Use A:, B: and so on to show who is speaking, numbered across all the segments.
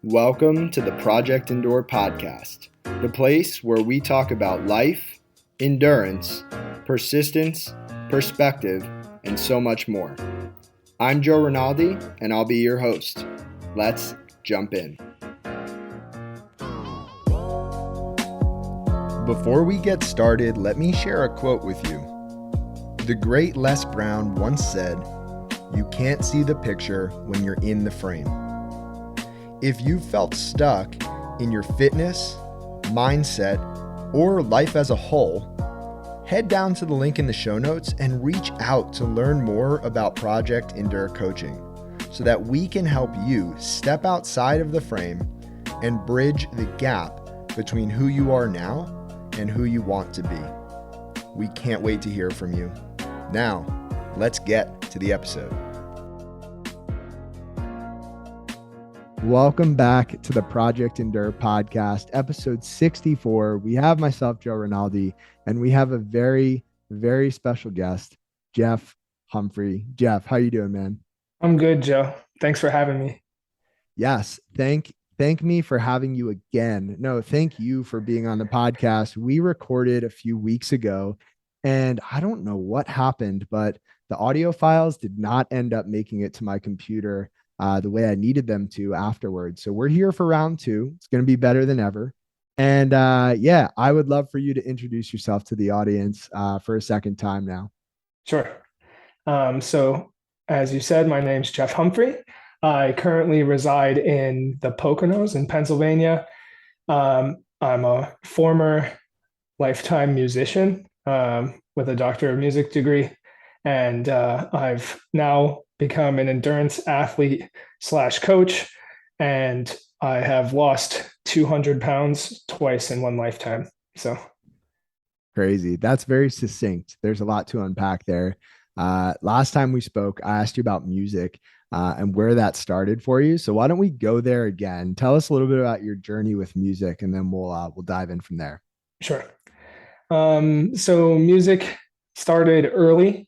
A: Welcome to the Project Endure podcast, the place where we talk about life, endurance, persistence, perspective, and so much more. I'm Joe Rinaldi, and I'll be your host. Let's jump in. Before we get started, let me share a quote with you. The great Les Brown once said, "You can't see the picture when you're in the frame." If you felt stuck in your fitness, mindset, or life as a whole, head down to the link in the show notes and reach out to learn more about Project Endure Coaching so that we can help you step outside of the frame and bridge the gap between who you are now and who you want to be. We can't wait to hear from you. Now, let's get to the episode. Welcome back to the Project Endure podcast, episode 64. We have myself, Joe Rinaldi, and we have a very, very special guest, Jeff Humphrey. Jeff, how you doing, man?
B: I'm good, Joe. Thanks for having me.
A: Yes. Thank me for having you again. No, thank you for being on the podcast. We recorded a few weeks ago, and I don't know what happened, but the audio files did not end up making it to my computer the way I needed them to afterwards. So we're here for round two. It's going to be better than ever. And I would love for you to introduce yourself to the audience for a second time now.
B: Sure. So as you said, my name's Jeff Humphrey. I currently reside in the Poconos in Pennsylvania. I'm a former lifetime musician with a Doctor of Music degree. And I've now become an endurance athlete / coach. And I have lost 200 pounds twice in one lifetime. So
A: crazy. That's very succinct. There's a lot to unpack there. Last time we spoke, I asked you about music and where that started for you. So why don't we go there again? Tell us a little bit about your journey with music, and then we'll dive in from there.
B: Sure. So music started early,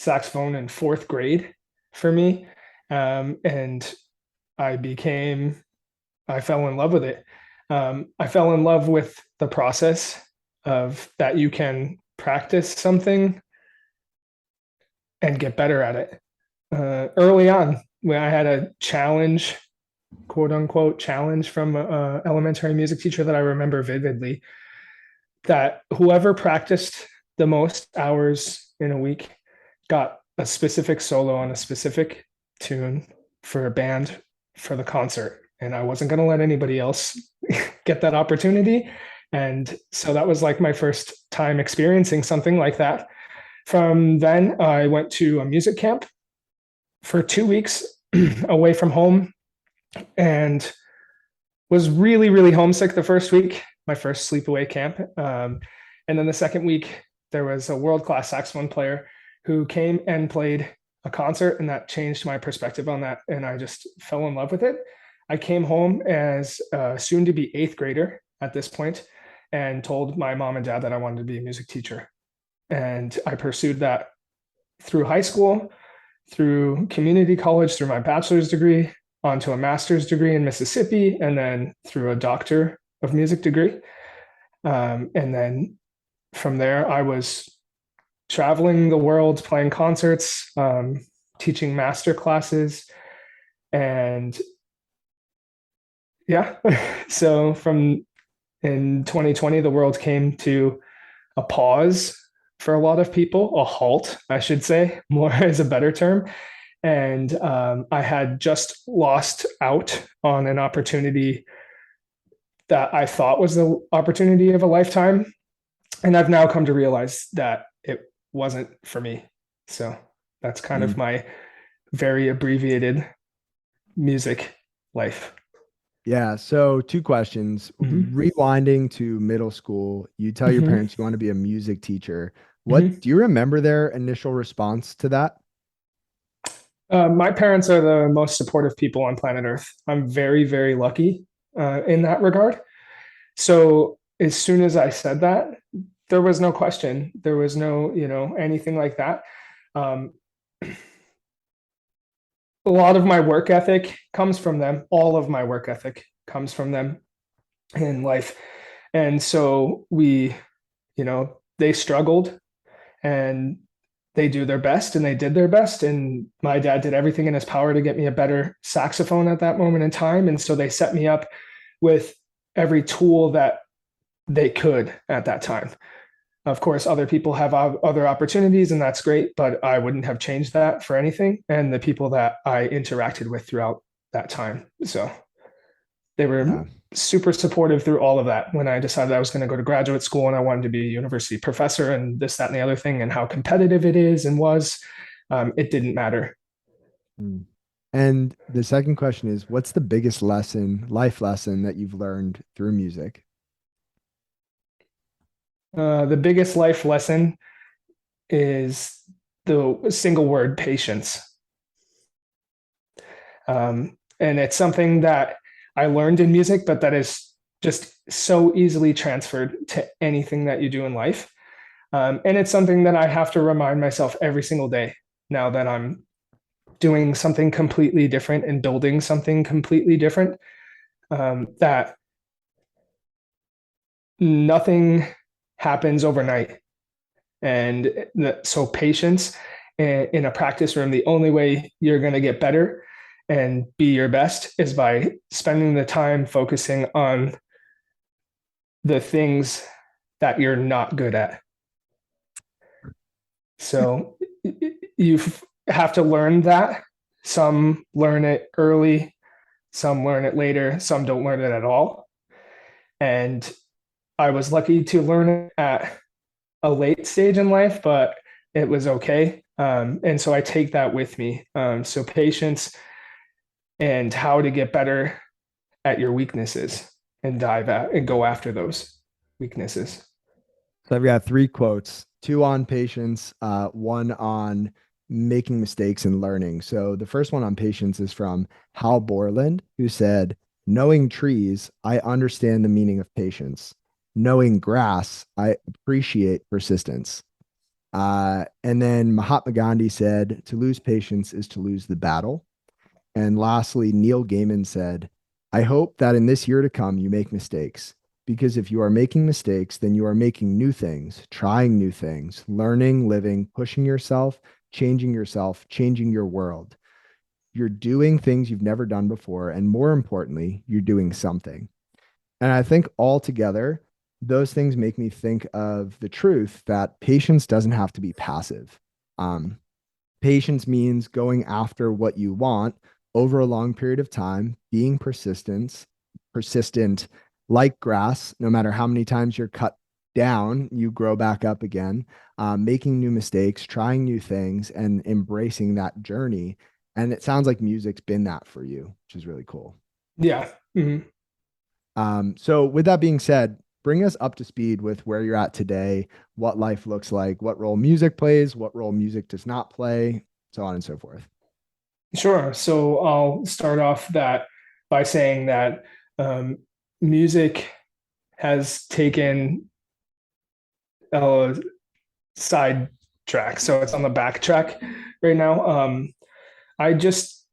B: saxophone in fourth grade for me. And I fell in love with it. I fell in love with the process of that you can practice something and get better at it. Early on, when I had a challenge, quote unquote challenge from an elementary music teacher that I remember vividly, that whoever practiced the most hours in a week got a specific solo on a specific tune for a band for the concert. And I wasn't going to let anybody else get that opportunity. And so that was like my first time experiencing something like that. From then, I went to a music camp for 2 weeks away from home and was really, really homesick the first week, my first sleepaway camp. And then the second week, there was a world-class saxophone player who came and played a concert, and that changed my perspective on that. And I just fell in love with it. I came home as a soon-to-be 8th grader at this point and told my mom and dad that I wanted to be a music teacher. And I pursued that through high school, through community college, through my bachelor's degree, onto a master's degree in Mississippi, and then through a Doctor of Music degree. And then from there, I was traveling the world, playing concerts, teaching master classes. And yeah, so in 2020, the world came to a pause for a lot of people, a halt, I should say, more is a better term. And I had just lost out on an opportunity that I thought was the opportunity of a lifetime. And I've now come to realize that it wasn't for me. So that's kind of my very abbreviated music life.
A: Yeah. So 2 questions. Rewinding to middle school, you tell your parents you want to be a music teacher. What do you remember their initial response to that?
B: My parents are the most supportive people on planet Earth. I'm very, very lucky in that regard. So as soon as I said that, there was no question. There was no, anything like that. a lot of my work ethic comes from them. All of my work ethic comes from them in life. And so they struggled and they do their best and they did their best. And my dad did everything in his power to get me a better saxophone at that moment in time. And so they set me up with every tool that they could at that time. Of course, other people have other opportunities, and that's great, but I wouldn't have changed that for anything. And the people that I interacted with throughout that time. So they were super supportive through all of that when I decided I was going to go to graduate school and I wanted to be a university professor and this, that, and the other thing, and how competitive it is and was. It didn't matter.
A: Mm. And the second question is, what's the biggest life lesson that you've learned through music?
B: The biggest life lesson is the single word patience. And it's something that I learned in music, but that is just so easily transferred to anything that you do in life. And it's something that I have to remind myself every single day now that I'm doing something completely different and building something completely different, that nothing happens overnight. And so patience in a practice room, the only way you're going to get better and be your best is by spending the time focusing on the things that you're not good at. So you have to learn that. Some learn it early, some learn it later, some don't learn it at all. And I was lucky to learn it at a late stage in life, but it was okay. And so I take that with me. So patience and how to get better at your weaknesses and dive at and go after those weaknesses.
A: So I've got three quotes, two on patience, one on making mistakes and learning. So the first one on patience is from Hal Borland, who said, "Knowing trees, I understand the meaning of patience. Knowing grass, I appreciate persistence." And then Mahatma Gandhi said, "To lose patience is to lose the battle." And lastly, Neil Gaiman said, "I hope that in this year to come, you make mistakes. Because if you are making mistakes, then you are making new things, trying new things, learning, living, pushing yourself, changing your world. You're doing things you've never done before. And more importantly, you're doing something." And I think altogether, those things make me think of the truth that patience doesn't have to be passive. Patience means going after what you want over a long period of time, being persistent like grass. No matter how many times you're cut down, you grow back up again, making new mistakes, trying new things, and embracing that journey. And it sounds like music's been that for you, which is really cool.
B: Yeah. Mm-hmm.
A: So with that being said, bring us up to speed with where you're at today, what life looks like, what role music plays, what role music does not play, so on and so forth.
B: Sure. So I'll start off that by saying that music has taken a side track. So it's on the back track right now. I just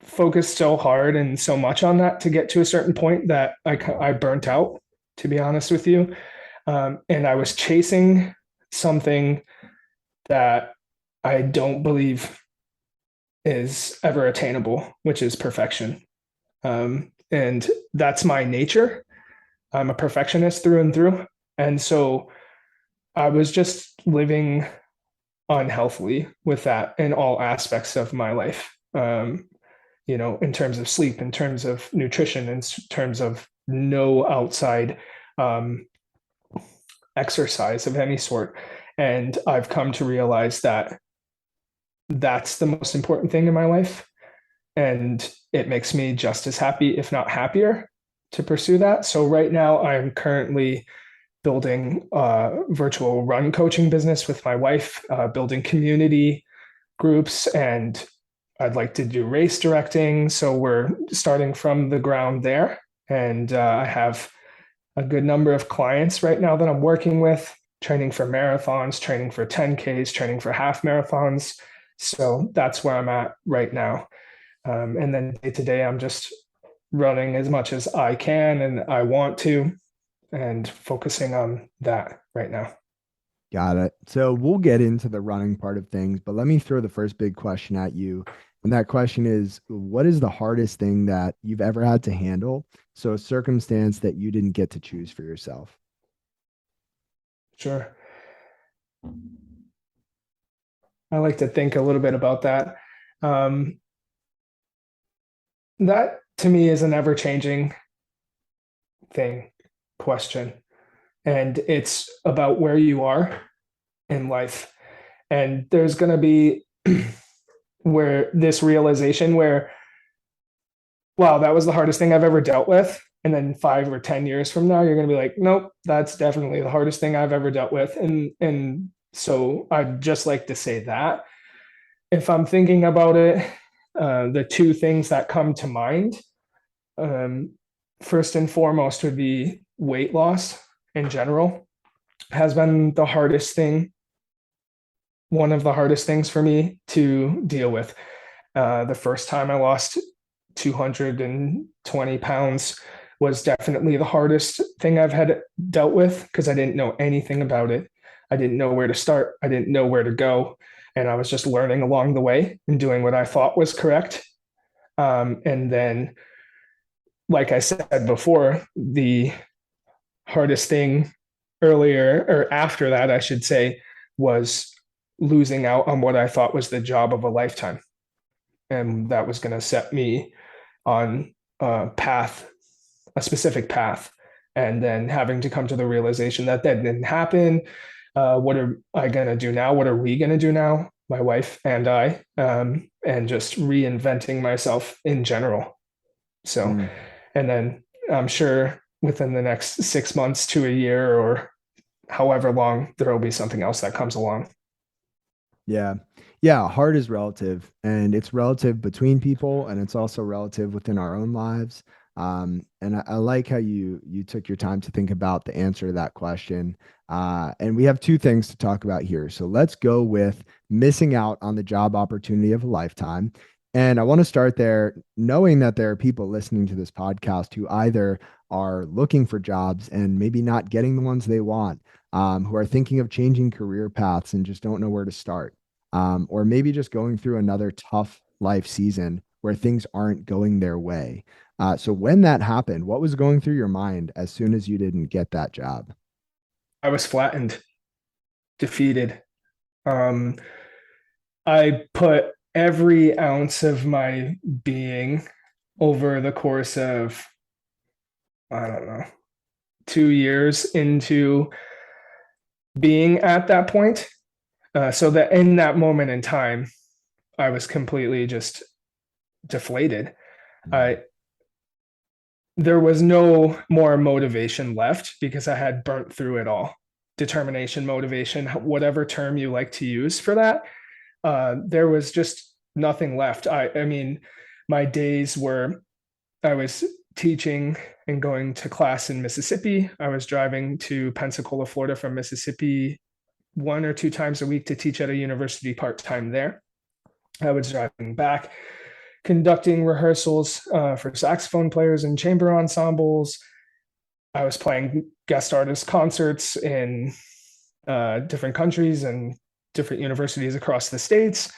B: focused so hard and so much on that to get to a certain point that I burnt out, to be honest with you. And I was chasing something that I don't believe is ever attainable, which is perfection. And that's my nature. I'm a perfectionist through and through. And so I was just living unhealthily with that in all aspects of my life. In terms of sleep, in terms of nutrition, in terms of no outside exercise of any sort. And I've come to realize that that's the most important thing in my life. And it makes me just as happy, if not happier, to pursue that. So right now I'm currently building a virtual run coaching business with my wife, building community groups, and I'd like to do race directing. So we're starting from the ground there. And I have a good number of clients right now that I'm working with, training for marathons, training for 10Ks, training for half marathons. So that's where I'm at right now. And then day to day, I'm just running as much as I can and I want to, and focusing on that right now.
A: Got it. So we'll get into the running part of things, but let me throw the first big question at you. And that question is, what is the hardest thing that you've ever had to handle? So a circumstance that you didn't get to choose for yourself.
B: Sure. I like to think a little bit about that. Um, that to me is an ever changing thing, question. And it's about where you are in life. And there's going to be where this realization where, wow, that was the hardest thing I've ever dealt with. And then 5 or 10 years from now, you're going to be like, nope, that's definitely the hardest thing I've ever dealt with. And so I'd just like to say that if I'm thinking about it, the two things that come to mind, um, first and foremost, would be weight loss in general has been the hardest thing, one of the hardest things for me to deal with. The first time I lost 220 pounds was definitely the hardest thing I've had dealt with because I didn't know anything about it. I didn't know where to start. I didn't know where to go. And I was just learning along the way and doing what I thought was correct. And then, like I said before, the hardest thing earlier or after that, I should say, was losing out on what I thought was the job of a lifetime. And that was going to set me on a path, a specific path, and then having to come to the realization that that didn't happen. What are I going to do now? What are we going to do now? My wife and I, and just reinventing myself in general. So,
A: Mm.
B: and then I'm sure within the next 6 months to a year or however long, there will be something else that comes along.
A: Yeah. Yeah. Hard is relative, and it's relative between people, and it's also relative within our own lives. And I like how you took your time to think about the answer to that question. And we have two things to talk about here. So let's go with missing out on the job opportunity of a lifetime. And I want to start there, knowing that there are people listening to this podcast who either are looking for jobs and maybe not getting the ones they want, who are thinking of changing career paths and just don't know where to start, or maybe just going through another tough life season where things aren't going their way. So when that happened, what was going through your mind as soon as you didn't get that job?
B: I was flattened, defeated. Um, I put every ounce of my being over the course of, I don't know, 2 years into being at that point. So that in that moment in time, I was completely just deflated.
A: Mm.
B: I There was no more motivation left because I had burnt through it all. Determination, motivation, whatever term you like to use for that. There was just nothing left. I mean, my days were I was teaching and going to class in Mississippi. I was driving to Pensacola, Florida from Mississippi 1 or 2 times a week to teach at a university part time there. I was driving back, conducting rehearsals for saxophone players and chamber ensembles. I was playing guest artist concerts in different countries and different universities across the states.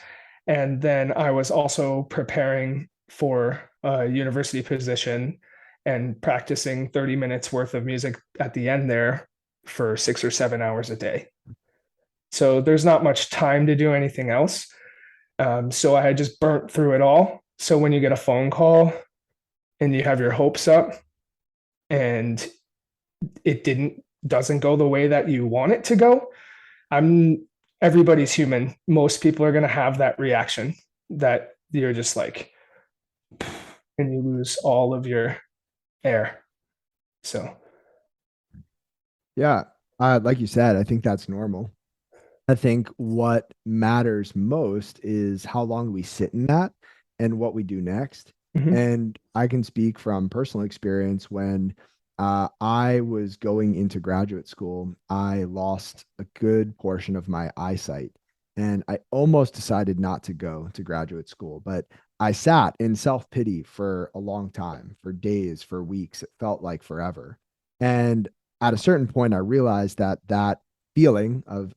B: And then I was also preparing for a university position and practicing 30 minutes worth of music at the end there for 6 or 7 hours a day. So there's not much time to do anything else. So I had just burnt through it all. So when you get a phone call and you have your hopes up and it doesn't go the way that you want it to go, I'm everybody's human. Most people are going to have that reaction that you're just like, and you lose all of your air. So
A: Yeah. Like you said, I think that's normal. I think what matters most is how long we sit in that and what we do next.
B: mhm.
A: And I can speak from personal experience when I was going into graduate school, I lost a good portion of my eyesight. And I almost decided not to go to graduate school, but I sat in self pity for a long time, for days, for weeks. It felt like forever. And at a certain point, I realized that that feeling of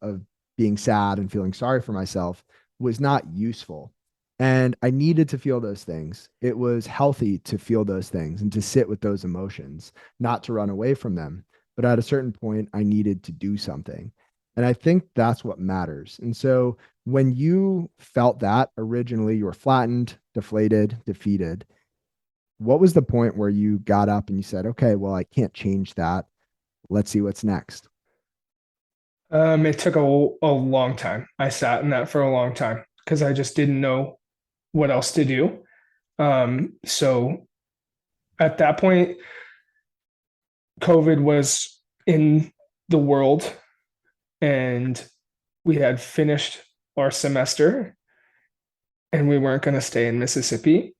A: being sad and feeling sorry for myself was not useful. And I needed to feel those things. It was healthy to feel those things and to sit with those emotions, not to run away from them. But at a certain point, I needed to do something. And I think that's what matters. And so when you felt that originally, you were flattened, deflated, defeated. What was the point where you got up and you said, okay, well, I can't change that. Let's see what's next?
B: It took a long time. I sat in that for a long time because I just didn't know what else to do. So at that point, COVID was in the world and we had finished our semester and we weren't going to stay in Mississippi.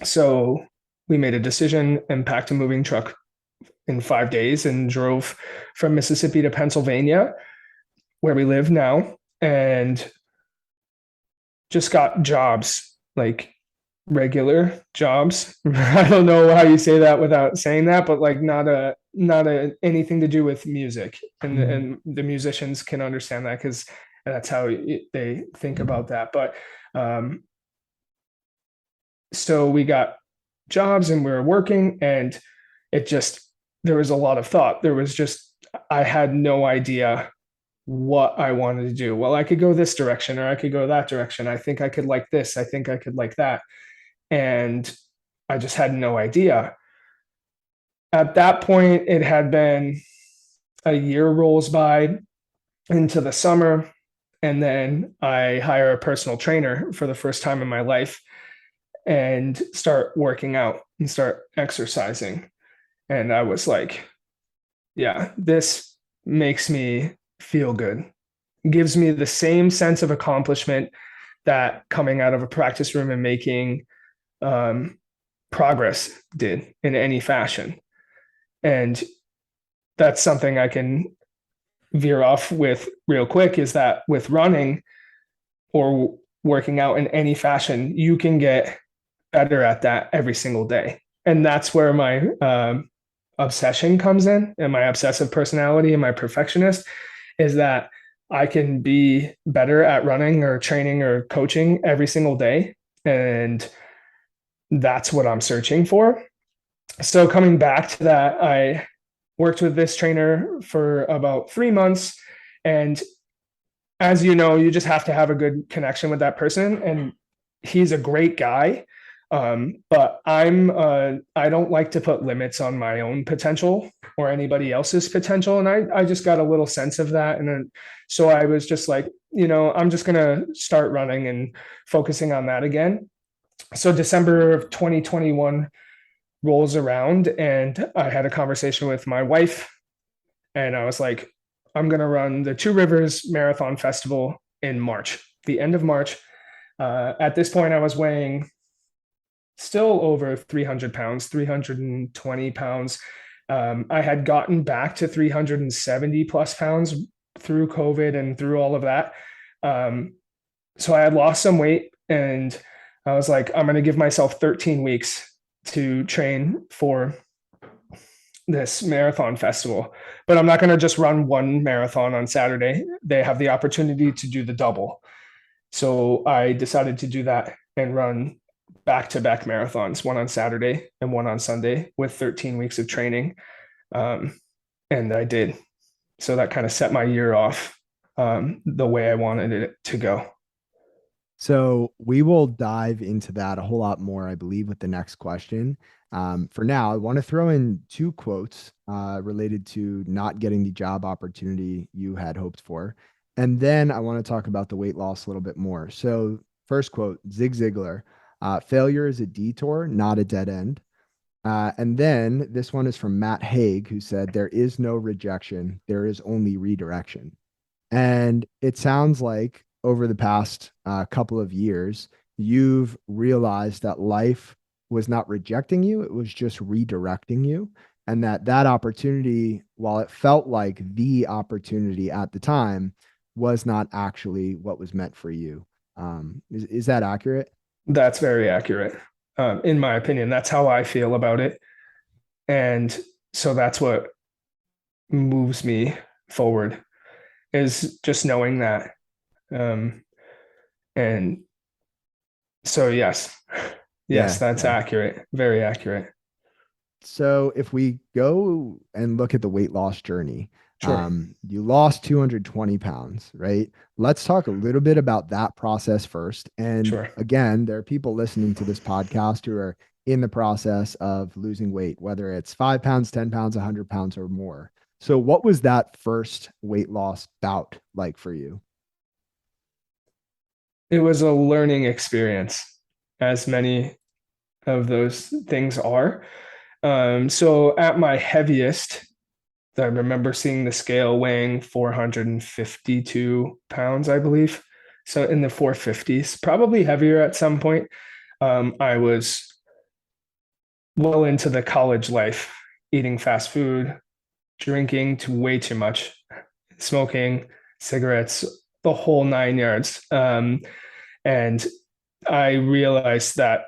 B: So we made a decision and packed a moving truck in 5 days and drove from Mississippi to Pennsylvania, where we live now, and just got jobs, like regular jobs. I don't know how you say that without saying that, but like not a anything to do with music, and
A: Mhm.
B: the musicians can understand that because that's how they think about that. But um, so we got jobs and we were working, and it just there was a lot of thought. There was just I had no idea what I wanted to do. Well, I could go this direction or I could go that direction. I think I could like this. I think I could like that. And I just had no idea. At that point, it had been a year rolls by into the summer. And then I hire a personal trainer for the first time in my life and start working out and start exercising. And I was like, yeah, this makes me feel good. It gives me the same sense of accomplishment that coming out of a practice room and making um, progress did in any fashion. And that's something I can veer off with real quick is that with running or working out in any fashion, you can get better at that every single day. And that's where my obsession comes in and my obsessive personality and my perfectionist is that I can be better at running or training or coaching every single day. And that's what I'm searching for. So coming back to that, I worked with this trainer for about 3 months. And as you know, you just have to have a good connection with that person. And he's a great guy. But I don't like to put limits on my own potential or anybody else's potential. And I just got a little sense of that. And then, so I was just like, I'm just going to start running and focusing on that again. So December of 2021 rolls around and I had a conversation with my wife and I was like, I'm going to run the Two Rivers Marathon Festival in March, the end of March. At this point, I was weighing still over 300 pounds, 320 pounds. I had gotten back to 370 plus pounds through COVID and through all of that. So I had lost some weight and I was like, I'm going to give myself 13 weeks to train for this marathon festival, but I'm not going to just run one marathon on Saturday. They have the opportunity to do the double. So I decided to do that and run back to back marathons, one on Saturday and one on Sunday with 13 weeks of training. Um, and I did. So that kind of set my year off the way I wanted it to go.
A: So we will dive into that a whole lot more, I believe, with the next question. For now, I want to throw in two quotes related to not getting the job opportunity you had hoped for. And then I want to talk about the weight loss a little bit more. So, first quote, Zig Ziglar, failure is a detour, not a dead end. And then this one is from Matt Haig, who said, there is no rejection, there is only redirection. And it sounds like over the past couple of years, you've realized that life was not rejecting you, it was just redirecting you. And that that opportunity, while it felt like the opportunity at the time, was not actually what was meant for you. Is that accurate?
B: That's very accurate. In my opinion, that's how I feel about it. And so that's what moves me forward is just knowing that. Um, and so, yes, yes,
A: Yeah,
B: that's
A: yeah.
B: accurate. Very accurate.
A: So if we go and look at the weight loss journey,
B: Sure.
A: you lost 220 pounds, right? Let's talk a little bit about that process first. And
B: Sure.
A: again, there are people listening to this podcast who are in the process of losing weight, whether it's 5 pounds, 10 pounds, 100 pounds, or more. So, what was that first weight loss bout like for you?
B: It was a learning experience, as many of those things are. So at my heaviest, I remember seeing the scale weighing 452 pounds, I believe. So in the 450s, probably heavier at some point. I was well into the college life, eating fast food, drinking to way too much, smoking, cigarettes, the whole 9 yards. And I realized that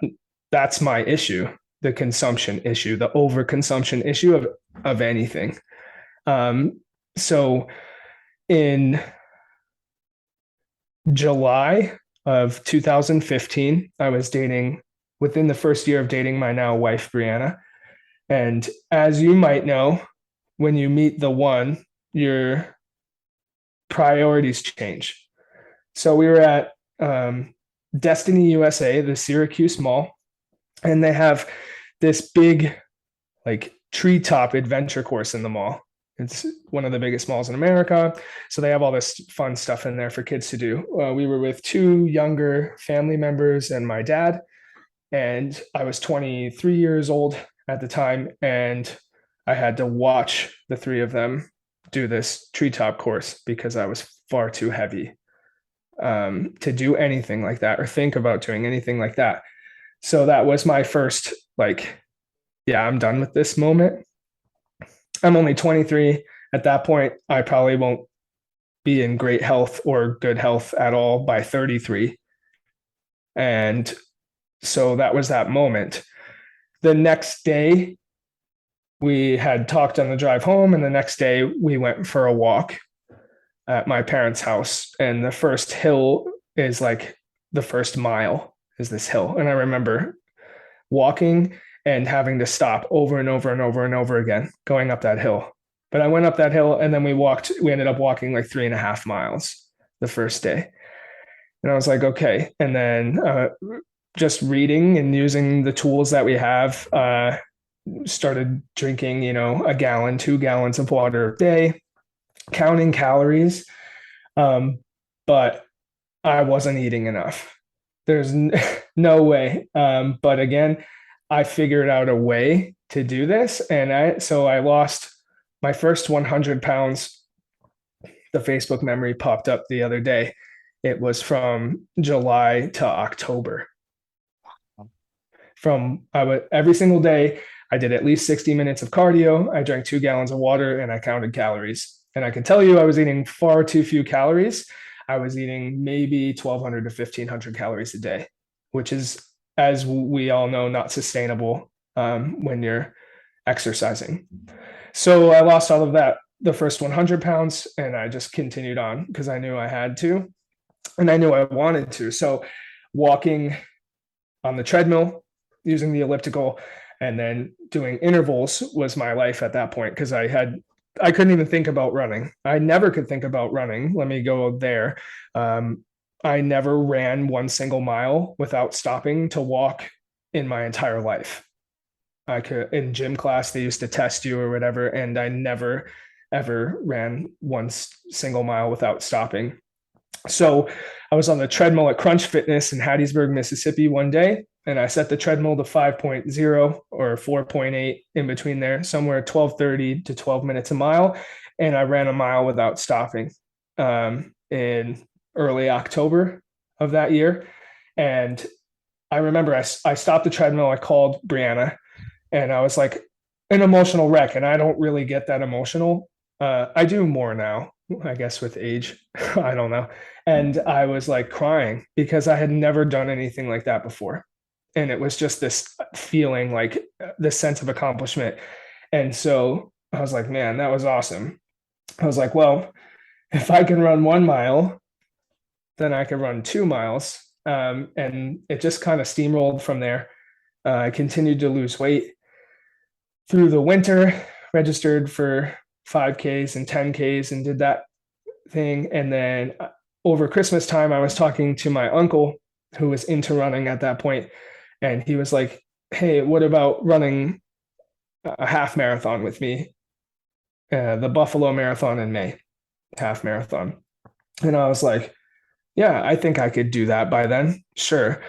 B: that's my issue, the consumption issue, the overconsumption issue of anything. So in July of 2015, I was dating within the first year of dating my now wife, Brianna. And as you might know, when you meet the one, your priorities change. So we were at Destiny USA, the Syracuse Mall, and they have this big, like, treetop adventure course in the mall. It's one of the biggest malls in America. So they have all this fun stuff in there for kids to do. We were with two younger family members and my dad, and I was 23 years old at the time, and I had to watch the three of them do this treetop course because I was far too heavy to do anything like that or think about doing anything like that. So that was my first, like, yeah, I'm done with this moment. I'm only 23. At that point, I probably won't be in great health or good health at all by 33. And so that was that moment. The next day, we had talked on the drive home, and the next day, we went for a walk at my parents' house. And the first hill is like the first mile is this hill. And I remember walking and having to stop over and over and over and over again going up that hill. But I went up that hill and then we ended up walking like 3.5 miles the first day. And I was like, okay. And then just reading and using the tools that we have, started drinking, a gallon, 2 gallons of water a day, counting calories. But I wasn't eating enough. There's no way. But again, I figured out a way to do this. And I lost my first 100 pounds. The Facebook memory popped up the other day. It was from July to October. I would every single day, I did at least 60 minutes of cardio. I drank 2 gallons of water and I counted calories. And I can tell you, I was eating far too few calories. I was eating maybe 1,200 to 1,500 calories a day, which is, as we all know, not sustainable when you're exercising. So I lost all of that, the first 100 pounds, and I just continued on because I knew I had to and I knew I wanted to. So walking on the treadmill, using the elliptical, and then doing intervals was my life at that point because I couldn't even think about running. I never could think about running. Let me go there. I never ran one single mile without stopping to walk in my entire life. I could, in gym class, they used to test you or whatever, and I never ever ran one single mile without stopping. So I was on the treadmill at Crunch Fitness in Hattiesburg, Mississippi one day, and I set the treadmill to 5.0 or 4.8 in between there, somewhere 12:30 to 12 minutes a mile. And I ran a mile without stopping in early October of that year. And I remember I stopped the treadmill. I called Brianna and I was like an emotional wreck. And I don't really get that emotional I do more now, I guess, with age. I don't know. And I was like crying because I had never done anything like that before. And it was just this feeling like this sense of accomplishment. And so I was like, man, that was awesome. I was like, well, if I can run 1 mile, then I could run 2 miles. And it just kind of steamrolled from there. I continued to lose weight through the winter, registered for 5Ks and 10Ks and did that thing. And then over Christmas time, I was talking to my uncle who was into running at that point, and he was like, hey, what about running a half marathon with me? The Buffalo Marathon in May, half marathon. And I was like, yeah, I think I could do that by then. Sure.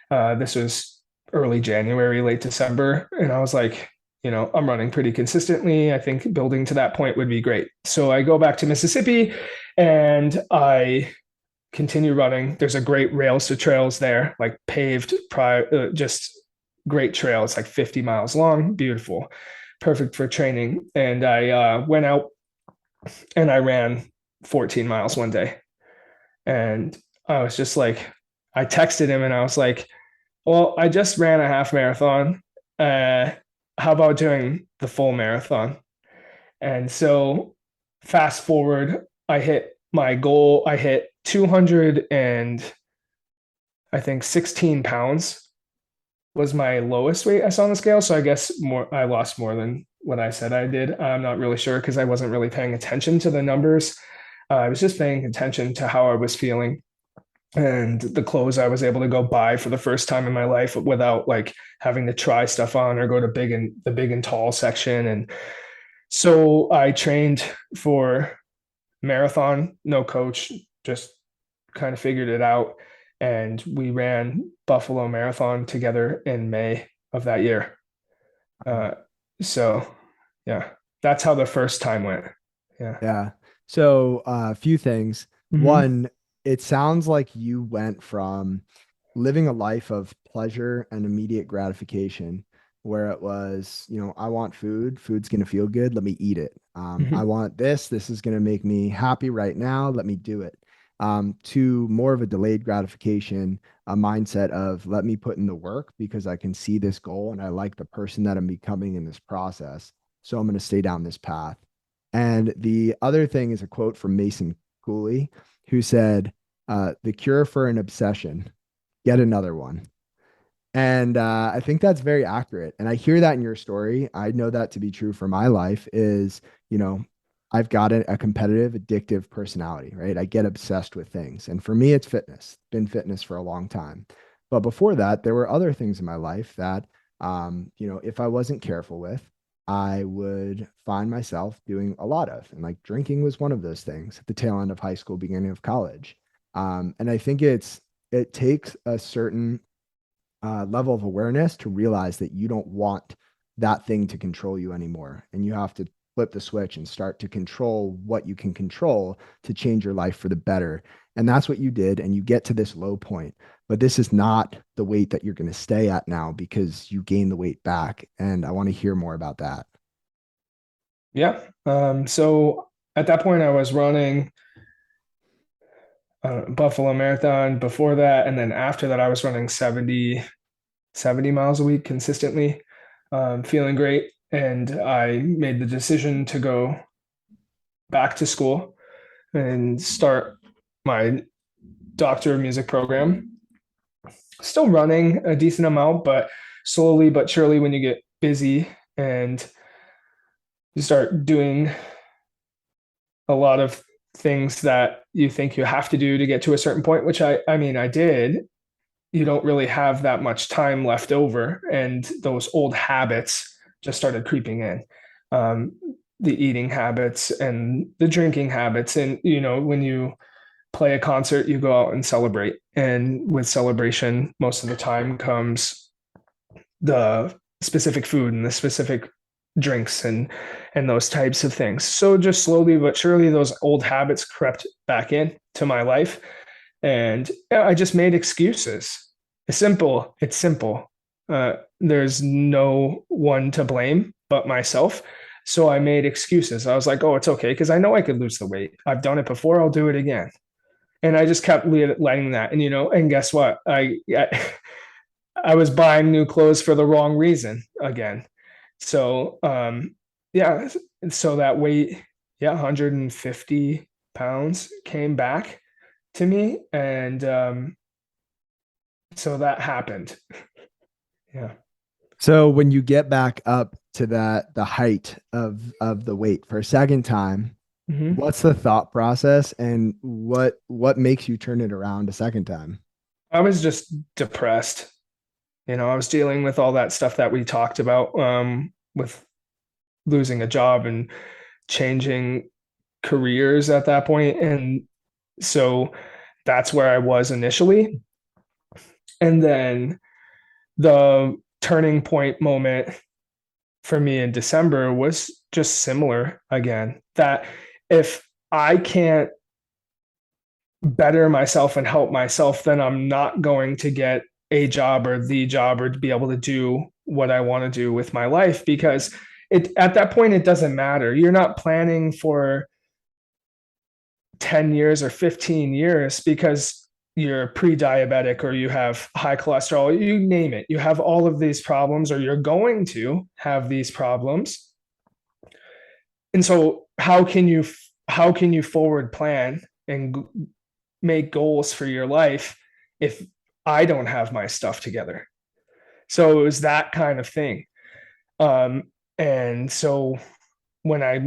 B: This was early January, late December. And I was like, I'm running pretty consistently. I think building to that point would be great. So I go back to Mississippi and I continue running. There's a great rails to trails there, like paved, just great trail. It's like 50 miles long, beautiful, perfect for training. And I went out and I ran 14 miles one day. And I was just like, I texted him and I was like, well, I just ran a half marathon. How about doing the full marathon? And so fast forward, I hit my goal. I hit 200 and I think 16 pounds was my lowest weight I saw on the scale. So I guess I lost more than what I said I did. I'm not really sure because I wasn't really paying attention to the numbers. I was just paying attention to how I was feeling and the clothes I was able to go buy for the first time in my life without like having to try stuff on or go to the big and tall section. And so I trained for marathon, no coach, just kind of figured it out. And we ran Buffalo Marathon together in May of that year. Uh, so yeah, that's how the first time went. Yeah.
A: Yeah. So a few things.
B: Mhm.
A: One, it sounds like you went from living a life of pleasure and immediate gratification, where it was, I want food, food's going to feel good, let me eat it. I
B: Mhm.
A: want this is going to make me happy right now, let me do it. To more of a delayed gratification, a mindset of let me put in the work because I can see this goal and I like the person that I'm becoming in this process. So I'm going to stay down this path. And the other thing is a quote from Mason Cooley, who said, the cure for an obsession, get another one. And I think that's very accurate. And I hear that in your story. I know that to be true for my life is, you know, I've got a competitive, addictive personality, right? I get obsessed with things. And for me, it's fitness, been fitness for a long time. But before that, there were other things in my life that, if I wasn't careful with, I would find myself doing a lot of. And like drinking was one of those things at the tail end of high school, beginning of college. And I think it takes a certain level of awareness to realize that you don't want that thing to control you anymore. And you have to flip the switch and start to control what you can control to change your life for the better. And that's what you did. And you get to this low point. But this is not the weight that you're going to stay at now because you gain the weight back. And I want to hear more about that.
B: Yeah. So at that point, I was running Buffalo Marathon before that. And then after that, I was running 70 miles a week consistently, feeling great. And I made the decision to go back to school and start my Doctor of Music program. Still running a decent amount, but slowly but surely, when you get busy and you start doing a lot of things that you think you have to do to get to a certain point, which I mean, I did, you don't really have that much time left over. And those old habits just started creeping in. Um, the eating habits and the drinking habits. And, when you play a concert, you go out and celebrate. And with celebration, most of the time comes the specific food and the specific drinks and those types of things. So just slowly but surely those old habits crept back in to my life and I just made excuses. It's simple. There's no one to blame but myself. So I made excuses. I was like, oh, it's okay because I know I could lose the weight. I've done it before. I'll do it again. And I just kept letting that. And, and guess what? I was buying new clothes for the wrong reason again. So, yeah. So that weight, yeah, 150 pounds came back to me. And so that happened. Yeah.
A: So when you get back up to the height of the weight for a second time,
B: Mm-hmm.
A: what's the thought process and what makes you turn it around a second time?
B: I was just depressed. I was dealing with all that stuff that we talked about with losing a job and changing careers at that point. And so that's where I was initially. And then the turning point moment for me in December was just similar again. That if I can't better myself and help myself, then I'm not going to get a job or the job or to be able to do what I want to do with my life because it at that point it doesn't matter. You're not planning for 10 years or 15 years because you're pre-diabetic or you have high cholesterol, you name it. You have all of these problems or you're going to have these problems. And so how can you forward plan and make goals for your life if I don't have my stuff together? So it was that kind of thing. And so when I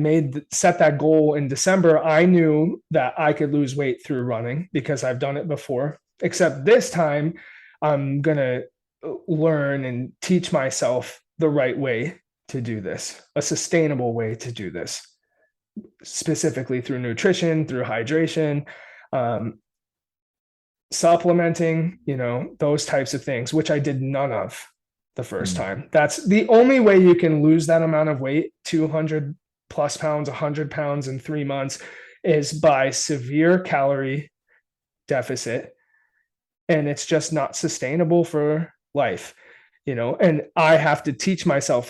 B: set that goal in December, I knew that I could lose weight through running because I've done it before. Except this time, I'm gonna learn and teach myself the right way to do this, a sustainable way to do this, specifically through nutrition, through hydration, um, supplementing, those types of things, which I did none of the first
A: Mm.
B: time. That's the only way you can lose that amount of weight, 200 plus pounds, 100 pounds in 3 months, is by severe calorie deficit. And it's just not sustainable for life. And I have to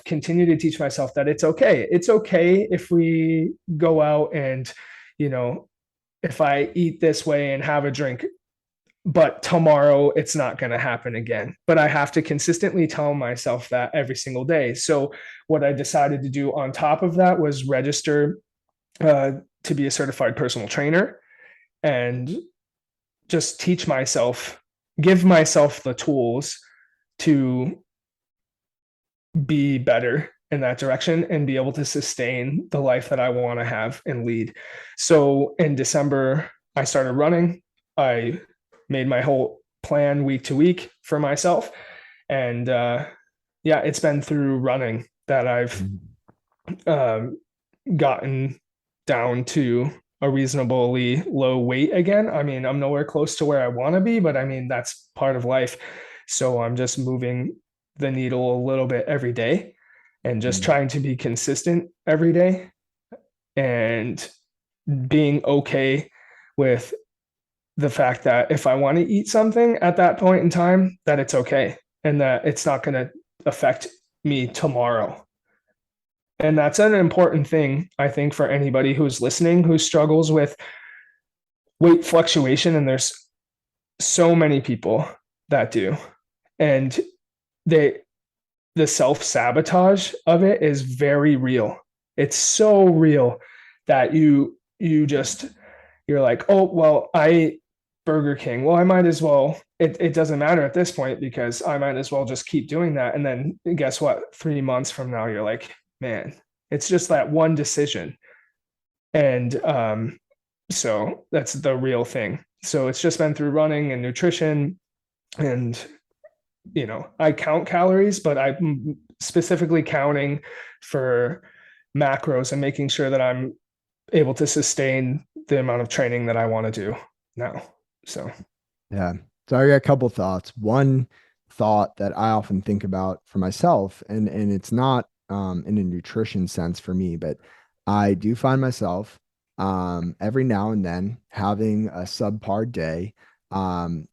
B: continue to teach myself that it's okay. It's okay if we go out and, you know, if I eat this way and have a drink, but tomorrow it's not going to happen again. But I have to consistently tell myself that every single day. So what I decided to do on top of that was register to be a certified personal trainer and just give myself the tools to be better in that direction and be able to sustain the life that I want to have and lead. So in December, I started running. I made my whole plan week to week for myself. And yeah, it's been through running that I've um, gotten down to a reasonably low weight again. I mean, I'm nowhere close to where I want to be, but I mean, that's part of life. So I'm just moving the needle a little bit every day and just
A: Mm.
B: trying to be consistent every day and being okay with the fact that if I want to eat something at that point in time, that it's okay and that it's not going to affect me tomorrow. And that's an important thing, I think, for anybody who's listening who struggles with weight fluctuation. And there's so many people that do. And they, the self sabotage of it is very real. It's so real that you're like, oh, well, I ate Burger King. Well, I might as well. It doesn't matter at this point because I might as well just keep doing that. And then guess what? 3 months from now, you're like, man, it's just that one decision. And so that's the real thing. So it's just been through running and nutrition. And, I count calories, but I'm specifically counting for macros and making sure that I'm able to sustain the amount of training that I want to do now. So,
A: Yeah. So I got a couple thoughts. One thought that I often think about for myself, and it's not in a nutrition sense for me, but I do find myself every now and then having a subpar day um,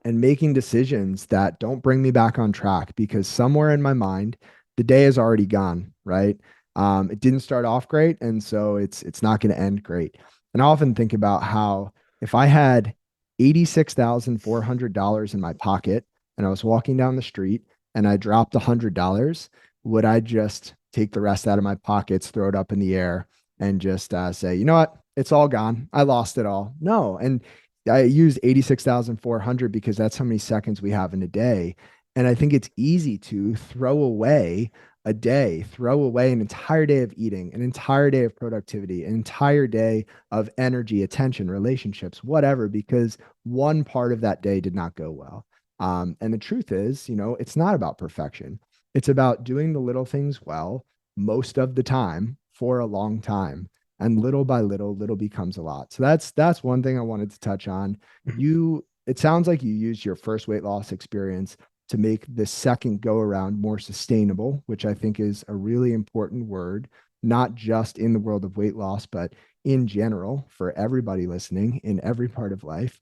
A: and making decisions that don't bring me back on track because somewhere in my mind, the day is already gone, right? It didn't start off great, and so it's not going to end great. And I often think about how if I had $86,400 in my pocket and I was walking down the street and I dropped $100, would I just take the rest out of my pockets, throw it up in the air, and just say, you know what? It's all gone. I lost it all. No. And I use 86,400 because that's how many seconds we have in a day. And I think it's easy to throw away a day, throw away an entire day of eating, an entire day of productivity, an entire day of energy, attention, relationships, whatever, because one part of that day did not go well. And the truth is, it's not about perfection. It's about doing the little things well most of the time for a long time. And little by little, little becomes a lot. So that's one thing I wanted to touch on. It sounds like you used your first weight loss experience to make the second go around more sustainable, which I think is a really important word, not just in the world of weight loss, but in general for everybody listening in every part of life,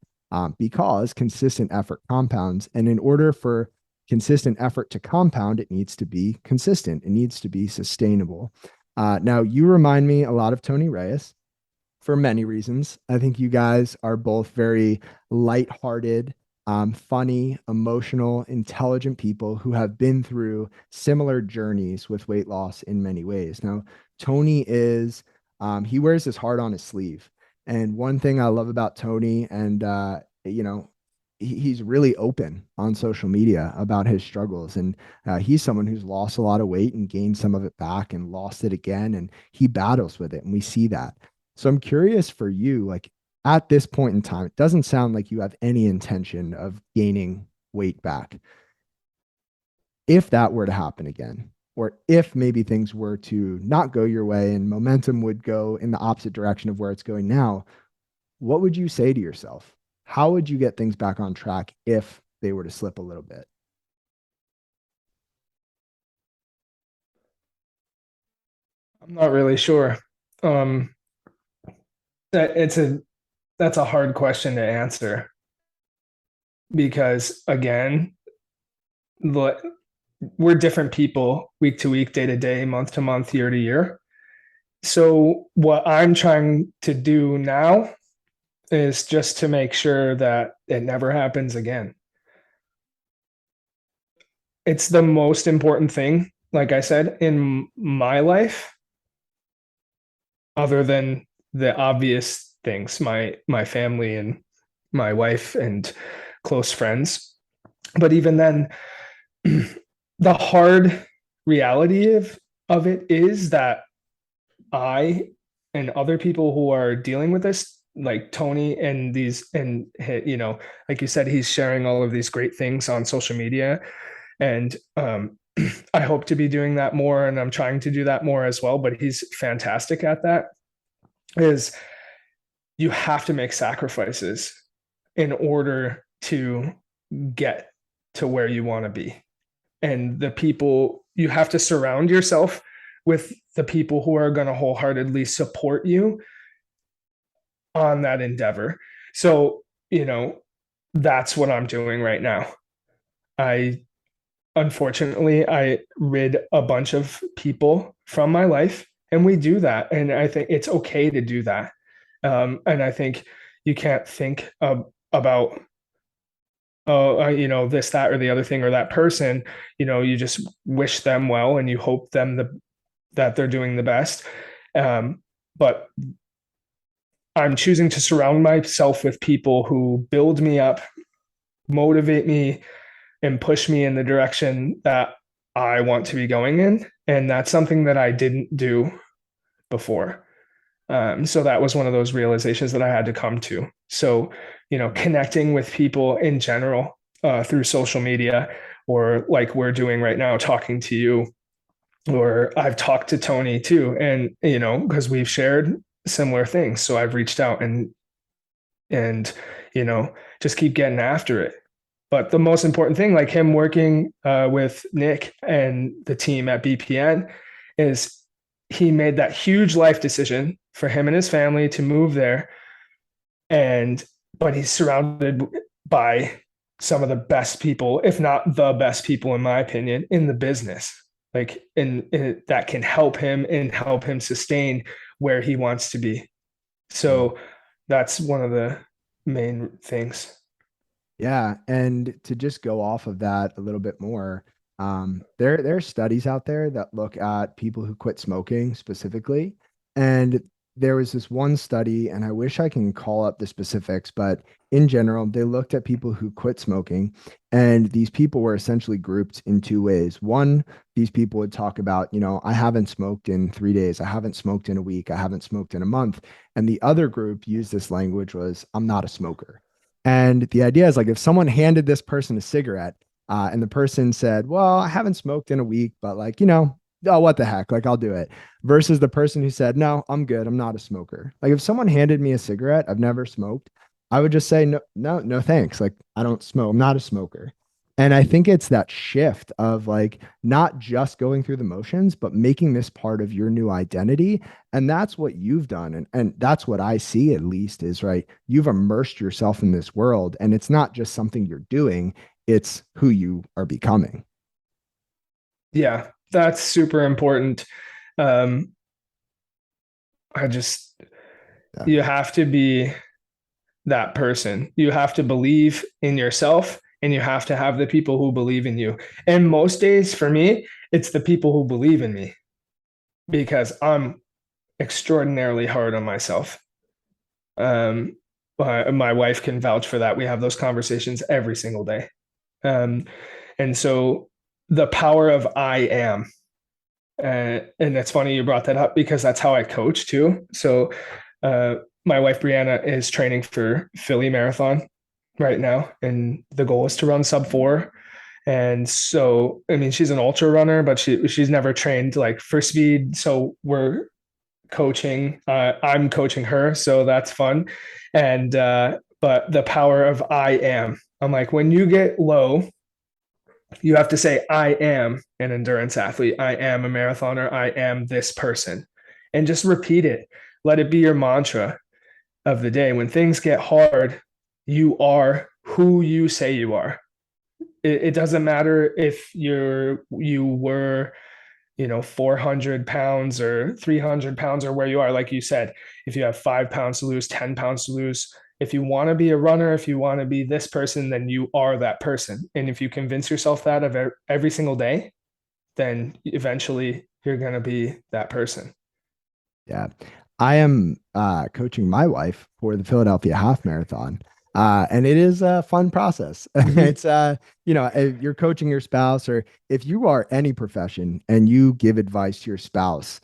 A: because consistent effort compounds. And in order for consistent effort to compound, it needs to be consistent. It needs to be sustainable. Now, you remind me a lot of Tony Reyes for many reasons. I think you guys are both very lighthearted, funny, emotional, intelligent people who have been through similar journeys with weight loss in many ways. Now, Tony he wears his heart on his sleeve. And one thing I love about Tony, and, he's really open on social media about his struggles. And he's someone who's lost a lot of weight and gained some of it back and lost it again. And he battles with it. And we see that. So I'm curious for you, like at this point in time, it doesn't sound like you have any intention of gaining weight back. If that were to happen again, or if maybe things were to not go your way and momentum would go in the opposite direction of where it's going now, what would you say to yourself? How would you get things back on track if they were to slip a little bit?
B: I'm not really sure. Um, it's a that's a hard question to answer because again, we're different people week to week, day to day, month to month, year to year. So what I'm trying to do now is just to make sure that it never happens again. It's the most important thing, like I said, in my life, other than the obvious things, my family and my wife and close friends. But even then, the hard reality of it is that I and other people who are dealing with this, like Tony and like you said, he's sharing all of these great things on social media. And I hope to be doing that more, and I'm trying to do that more as well, but he's fantastic at that. Is you have to make sacrifices in order to get to where you want to be. And you have to surround yourself with the people who are going to wholeheartedly support you on that endeavor. So, that's what I'm doing right now. Unfortunately, I rid a bunch of people from my life, and we do that. And I think it's okay to do that. And I think you can't think about, this, that, or the other thing, or that person. You just wish them well and you hope that they're doing the best. But I'm choosing to surround myself with people who build me up, motivate me, and push me in the direction that I want to be going in. And that's something that I didn't do before. So that was one of those realizations that I had to come to. So, connecting with people in general through social media, or like we're doing right now, talking to you, or I've talked to Tony too. And, because we've shared similar things. So I've reached out and, just keep getting after it. But the most important thing, like him working with Nick and the team at BPN, is he made that huge life decision for him and his family to move there. But he's surrounded by some of the best people, if not the best people, in my opinion, in the business. like, and that can help him and help him sustain where he wants to be.
A: Mm.
B: So that's one of the main things.
A: Yeah, and to just go off of that a little bit more, there are studies out there that look at people who quit smoking specifically, and there was this one study, and I wish I can call up the specifics, but in general, they looked at people who quit smoking, and these people were essentially grouped in two ways. One, these people would talk about, I haven't smoked in 3 days, I haven't smoked in a week, I haven't smoked in a month, and the other group used this language was, I'm not a smoker. And the idea is like if someone handed this person a cigarette and the person said, well, I haven't smoked in a week, but like, oh, what the heck? Like, I'll do it. Versus the person who said, no, I'm good. I'm not a smoker. Like, if someone handed me a cigarette, I've never smoked, I would just say, no, no, no, thanks. Like, I don't smoke. I'm not a smoker. And I think it's that shift of like not just going through the motions, but making this part of your new identity. And that's what you've done. And that's what I see at least is right. You've immersed yourself in this world. And it's not just something you're doing, it's who you are becoming.
B: Yeah, that's super important. Um, I just,
A: Yeah.
B: you have to be that person. You have to believe in yourself and you have to have the people who believe in you. And most days for me, it's the people who believe in me because I'm extraordinarily hard on myself. Um, my wife can vouch for that. We have those conversations every single day. Um, and so the power of I am. And it's funny you brought that up because that's how I coach too. So my wife Brianna is training for Philly Marathon right now, and the goal is to run sub 4. And so, I mean, she's an ultra runner, but she's never trained like for speed. So we're coaching. I'm coaching her, so that's fun. And but the power of I am. I'm like, when you get low, you have to say, I am an endurance athlete. I am a marathoner. I am this person. And just repeat it. Let it be your mantra of the day. When things get hard, you are who you say you are. It doesn't matter if you were 400 pounds or 300 pounds or where you are. Like you said, if you have 5 pounds to lose, 10 pounds to lose, if you want to be a runner, if you want to be this person, then you are that person. And if you convince yourself that of every single day, then eventually you're going to be that person.
A: Yeah. I am coaching my wife for the Philadelphia Half Marathon. And it is a fun process.
B: Mm-hmm.
A: It's if you're coaching your spouse or if you are any profession and you give advice to your spouse,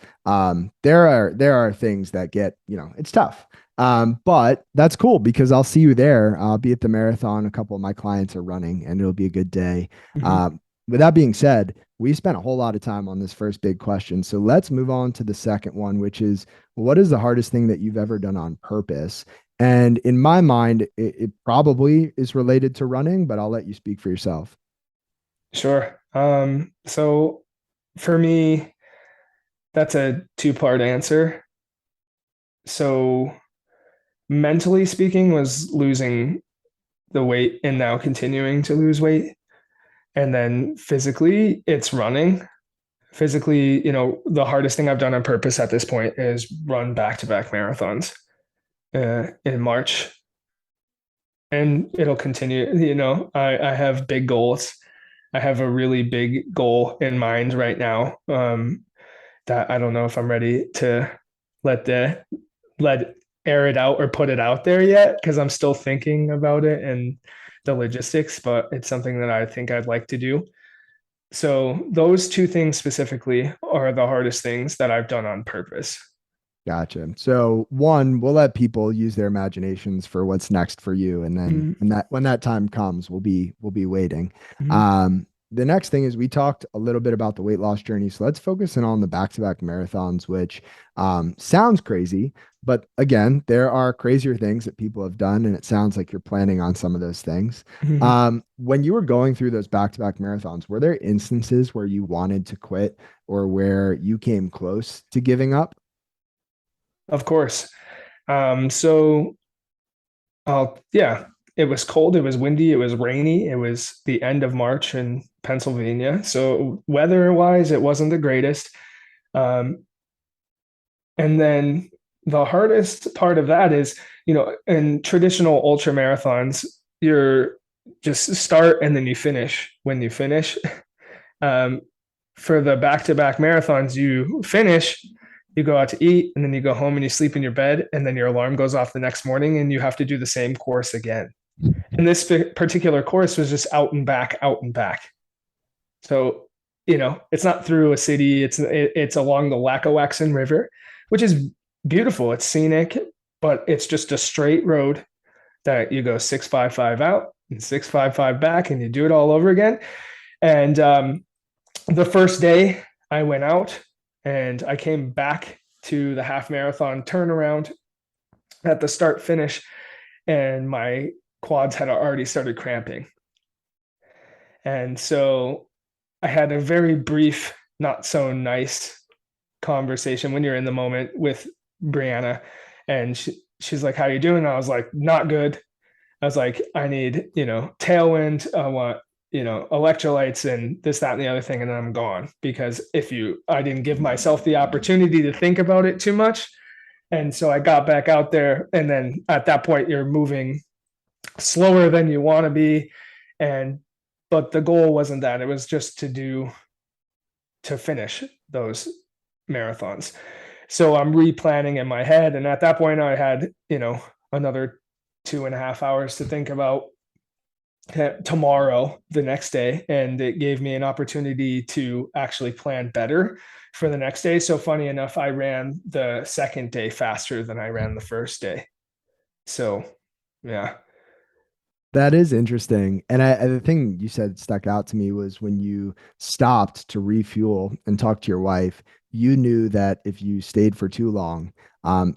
A: there are things that get, it's tough. But that's cool because I'll see you there. I'll be at the marathon. A couple of my clients are running and it'll be a good day.
B: Mm-hmm.
A: With that being said, we spent a whole lot of time on this first big question. So let's move on to the second one, which is what is the hardest thing that you've ever done on purpose? And in my mind, it probably is related to running, but I'll let you speak for yourself.
B: Sure. So for me, that's a two-part answer. So mentally speaking was losing the weight and now continuing to lose weight. And then physically, it's running. Physically, the hardest thing I've done on purpose at this point is run back-to-back marathons in March. And it'll continue. I have big goals. I have a really big goal in mind right now that I don't know if I'm ready to let the let air it out or put it out there yet because I'm still thinking about it and the logistics, but it's something that I think I'd like to do. So those two things specifically are the hardest things that I've done on purpose.
A: Gotcha. So one, we'll let people use their imaginations for what's next for you, and then
B: Mm-hmm.
A: when that time comes, we'll be waiting.
B: Mm-hmm.
A: The next thing is we talked a little bit about the weight loss journey, so let's focus in on the back-to-back marathons, which sounds crazy, but again, there are crazier things that people have done, and it sounds like you're planning on some of those things.
B: Mm-hmm.
A: When you were going through those back-to-back marathons, were there instances where you wanted to quit or where you came close to giving up?
B: Of course. So yeah, it was cold, it was windy, it was rainy, it was the end of March, and Pennsylvania. So weather-wise, it wasn't the greatest. Um, and then the hardest part of that is, in traditional ultra marathons, you're just start and then you finish. When you finish, um, for the back-to-back marathons, you finish, you go out to eat, and then you go home and you sleep in your bed, and then your alarm goes off the next morning, and you have to do the same course again. And this particular course was just out and back, out and back. So, it's not through a city. It's along the Lackawaxen River, which is beautiful. It's scenic, but it's just a straight road that you go 655 out and 655 back, and you do it all over again. And the first day I went out and I came back to the half marathon turnaround at the start finish, and my quads had already started cramping. And so I had a very brief, not so nice conversation when you're in the moment with Brianna. And she's like, "How you doing?" I was like, "Not good." I was like, "I need, tailwind. I want, electrolytes and this, that, and the other thing." And then I'm gone, because I didn't give myself the opportunity to think about it too much. And so I got back out there. And then at that point, you're moving slower than you want to be. But the goal wasn't that. It was just to finish those marathons. So I'm replanning in my head. And at that point, I had, another 2.5 hours to think about tomorrow, the next day. And it gave me an opportunity to actually plan better for the next day. So funny enough, I ran the second day faster than I ran the first day. So, yeah.
A: That is interesting. And the thing you said stuck out to me was when you stopped to refuel and talk to your wife, you knew that if you stayed for too long,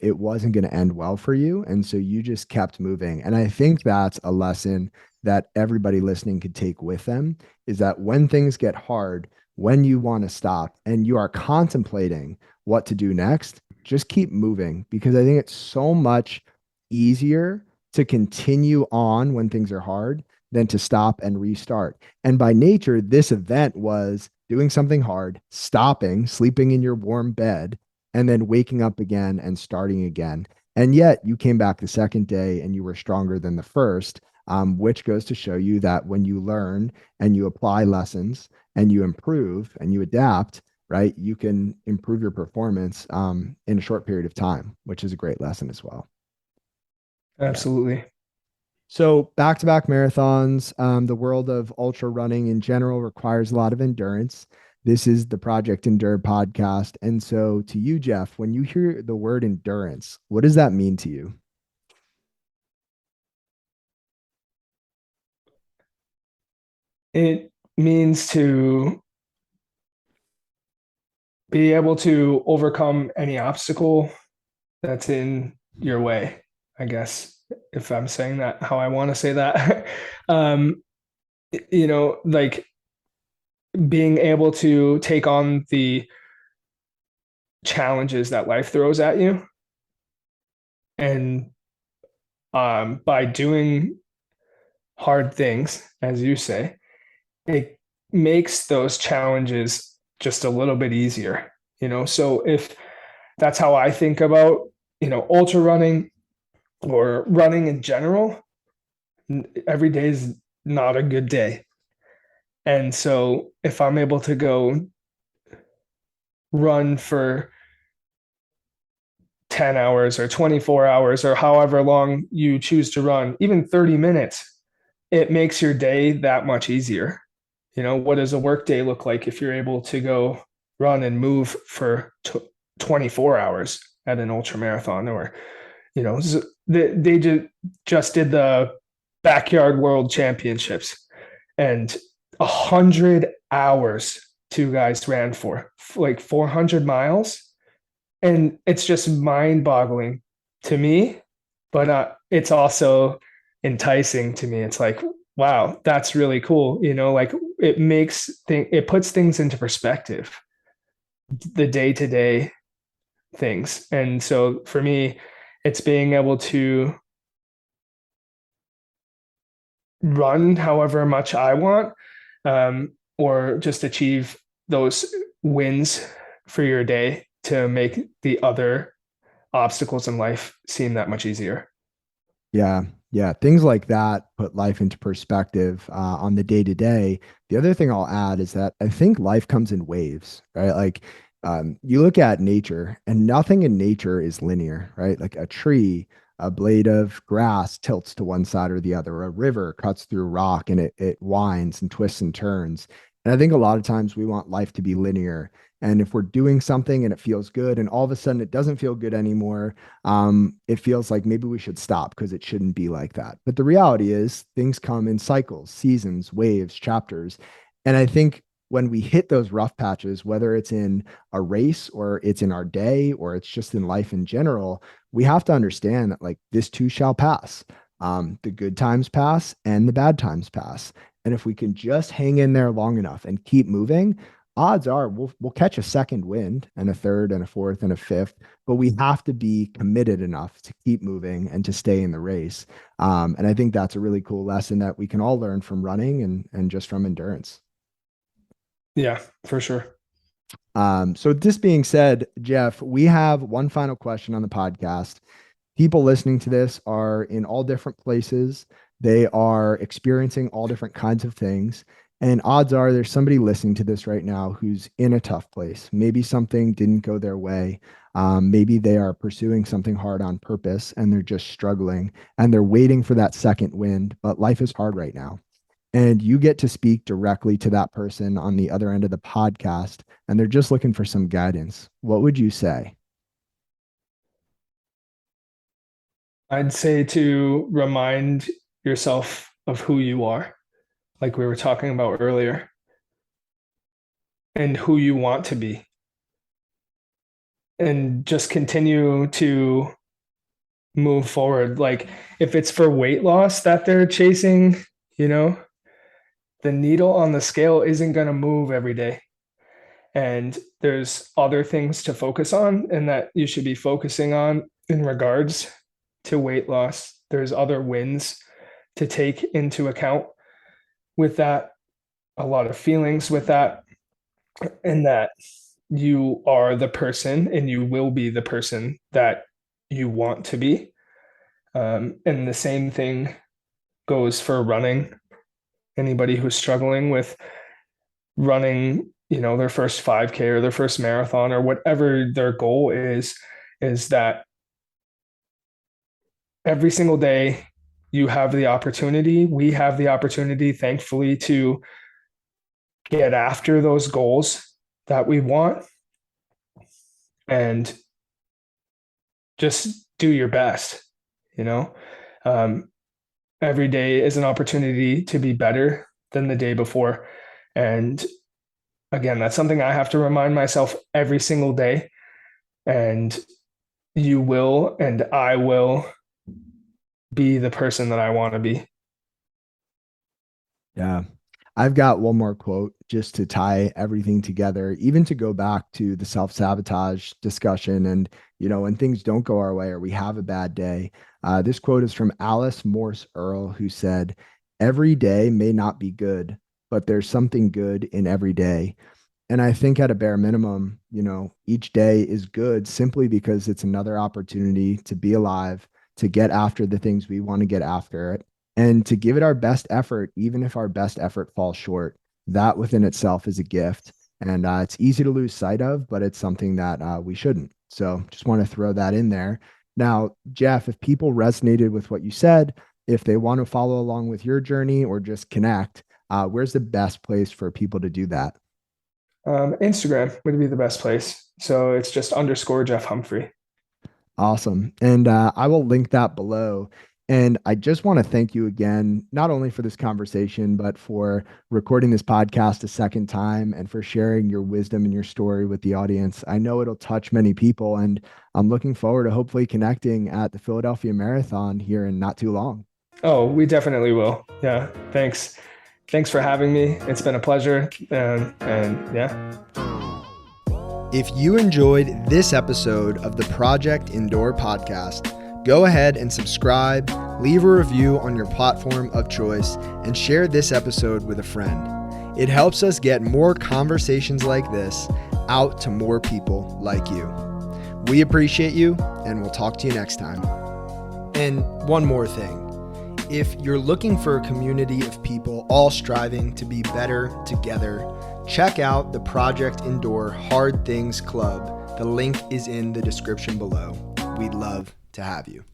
A: it wasn't going to end well for you. And so you just kept moving. And I think that's a lesson that everybody listening could take with them, is that when things get hard, when you want to stop and you are contemplating what to do next, just keep moving, because I think it's so much easier to continue on when things are hard than to stop and restart. And by nature, this event was doing something hard, stopping, sleeping in your warm bed, and then waking up again and starting again. And yet you came back the second day and you were stronger than the first, which goes to show you that when you learn and you apply lessons and you improve and you adapt, right, you can improve your performance in a short period of time, which is a great lesson as well.
B: Absolutely.
A: So back-to-back marathons, the world of ultra running in general requires a lot of endurance. This is the Project Endure podcast. And so to you, Jeff, when you hear the word endurance, what does that mean to you?
B: It means to be able to overcome any obstacle that's in your way, I guess, if I'm saying that how I want to say that. Like being able to take on the challenges that life throws at you. And by doing hard things, as you say, it makes those challenges just a little bit easier. So if that's how I think about, ultra running or running in general, every day is not a good day. And so if I'm able to go run for 10 hours or 24 hours or however long you choose to run, even 30 minutes, it makes your day that much easier. What does a work day look like if you're able to go run and move for 24 hours at an ultra marathon? Or, they just did the backyard world championships, and 100 hours two guys ran for like 400 miles. And it's just mind boggling to me, but it's also enticing to me. It's like, wow, that's really cool. Like it puts things into perspective, the day-to-day things. And so for me, it's being able to run however much I want, or just achieve those wins for your day to make the other obstacles in life seem that much easier.
A: Yeah. Yeah. Things like that put life into perspective on the day to day. The other thing I'll add is that I think life comes in waves, right? Like you look at nature and nothing in nature is linear, right? Like a tree, a blade of grass tilts to one side or the other. A river cuts through rock and it winds and twists and turns. And I think a lot of times we want life to be linear. And if we're doing something and it feels good and all of a sudden it doesn't feel good anymore, it feels like maybe we should stop because it shouldn't be like that. But the reality is things come in cycles, seasons, waves, chapters. And I think when we hit those rough patches, whether it's in a race or it's in our day or it's just in life in general, we have to understand that like this too shall pass. The good times pass and the bad times pass. And if we can just hang in there long enough and keep moving, odds are we'll catch a second wind and a third and a fourth and a fifth, but we have to be committed enough to keep moving and to stay in the race. And I think that's a really cool lesson that we can all learn from running and just from endurance.
B: Yeah, for sure.
A: So this being said, Jeff, we have one final question on the podcast. People listening to this are in all different places. They are experiencing all different kinds of things. And odds are there's somebody listening to this right now who's in a tough place. Maybe something didn't go their way. Maybe they are pursuing something hard on purpose and they're just struggling and they're waiting for that second wind, but life is hard right now. And you get to speak directly to that person on the other end of the podcast, and they're just looking for some guidance. What would you say?
B: I'd say to remind yourself of who you are, like we were talking about earlier, and who you want to be. And just continue to move forward. Like if it's for weight loss that they're chasing, you know, the needle on the scale isn't going to move every day. And there's other things to focus on and that you should be focusing on in regards to weight loss. There's other wins to take into account with that, a lot of feelings with that, and that you are the person and you will be the person that you want to be. And the same thing goes for running. Anybody who's struggling with running, you know, their first 5K or their first marathon or whatever their goal is that every single day you have the opportunity, we have the opportunity, thankfully, to get after those goals that we want and just do your best, you know. Every day is an opportunity to be better than the day before. And again, that's something I have to remind myself every single day. And you will, and I will be the person that I want to be.
A: Yeah. I've got one more quote just to tie everything together, even to go back to the self-sabotage discussion. And, you know, when things don't go our way or we have a bad day, this quote is from Alice Morse Earl, who said, "Every day may not be good, but there's something good in every day." And I think at a bare minimum, you know, each day is good simply because it's another opportunity to be alive, to get after the things we want to get after, and to give it our best effort, even if our best effort falls short. That within itself is a gift. And it's easy to lose sight of, but it's something that we shouldn't. So just want to throw that in there. Now, Jeff, if people resonated with what you said, if they want to follow along with your journey or just connect, where's the best place for people to do that?
B: Instagram would be the best place. So it's just underscore Jeff Humphrey.
A: Awesome. And I will link that below. And I just want to thank you again, not only for this conversation, but for recording this podcast a second time and for sharing your wisdom and your story with the audience. I know it'll touch many people, and I'm looking forward to hopefully connecting at the Philadelphia Marathon here in not too long.
B: Oh, we definitely will. Yeah. Thanks. Thanks for having me. It's been a pleasure. And yeah.
A: If you enjoyed this episode of the Project Indoor podcast, go ahead and subscribe, leave a review on your platform of choice, and share this episode with a friend. It helps us get more conversations like this out to more people like you. We appreciate you, and we'll talk to you next time. And one more thing. If you're looking for a community of people all striving to be better together, check out the Project Endure Hard Things Club. The link is in the description below. We'd love to have you.